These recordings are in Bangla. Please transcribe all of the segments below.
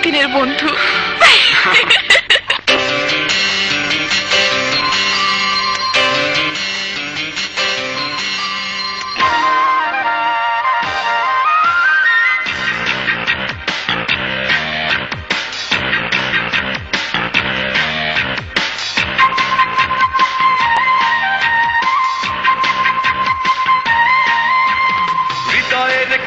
দিনের বন্ধু।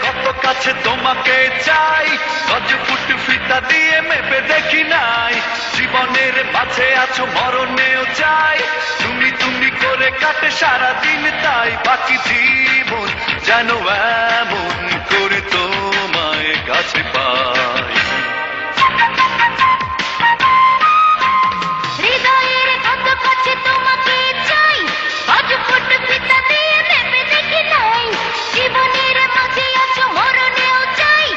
কত কাছে তোমাকে চাই, গজ ফুট ফিতা দিয়ে মেপে দেখি নাই। জীবনের মাঝে আছো মরণেও চাই, তুমি তুমি করে কাটে সারা দিন তাই। বাকি জীবন যেন এমন করে তোমায় কাছে পাই। হৃদয়ের কত কাছে তোমাকে চাই, গজ ফুট ফিতা দিয়ে মেপে দেখি নাই। জীবনের মাঝে আছো মরণেও চাই,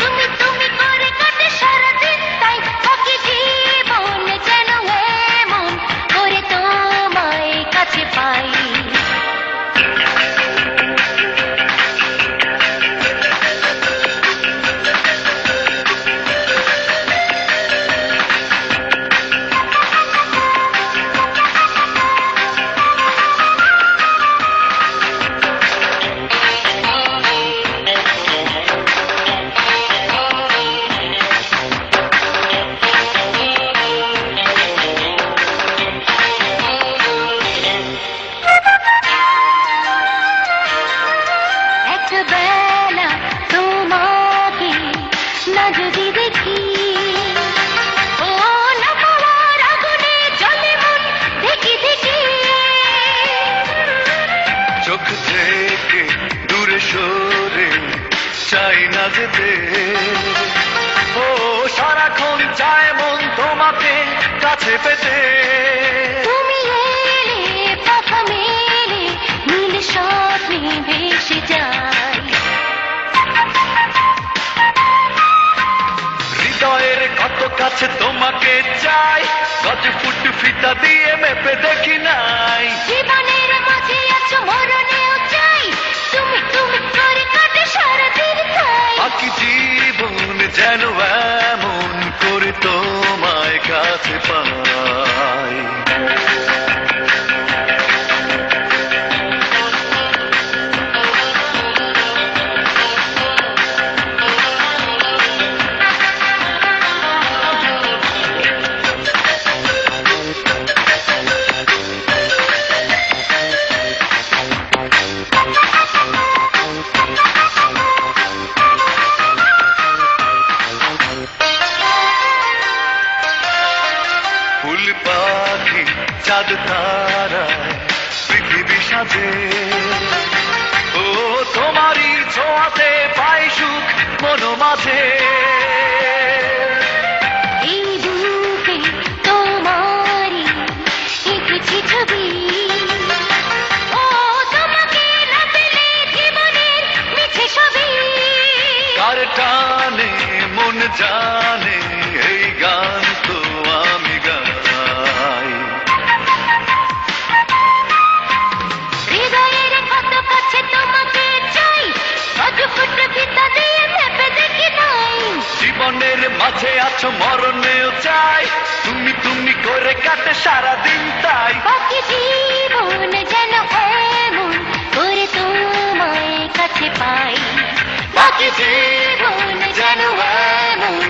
তুমি তুমি করে কাটে সারা দিন তাই। বাকি জীবন যেন এমন করে তোমায় কাছে পাই। বেলা তোমাকে না যদি দেখি, ও না পাওয়ার আগুনে জ্বলে মন দেখি দেখি। চোখ থেকে দূরে সরে চাই না যেতে, ও সারাক্ষণ চায় মন তোমাকে কাছে পেতে। তুমি এলে পাখা মেলে নীল স্বপ্নে ভেসে যায়। হৃদয়ের কত কাছে তোমাকে চাই, গজ ফুট ফিতা দিয়ে মেপে দেখি নাই। জীবনের মাঝে আছো মরণেও চাই, তুমি তুমি করে কাটে সারা দিন তাই। বাকি জীবন যেন এমন করে তোমায় কাছে পাই। ফুল পাখি চাঁদ তারায় পৃথিবী সাজে, ও তোমারই ছোঁয়াতে পাই সুখ মন মাঝে। এই বুকে তোমারই এঁকেছি ছবি, ও তোমাকে না পেলে জীবনের মিছে ছবি। কার টানে মন জানে এই গান তো আমি গাই। হৃদয়ের কত কাছে তোমাকে চাই, গজ ফুট ফিতা দিয়ে মেপে দেখি নাই। জীবনের মাঝে আছো মরণেও চাই, তুমি তুমি করে কাটে সারা দিন তাই। বাকি জীবন যেন এমন করে তোমায় কাছে পাই। বাকি জীবন যেন এমন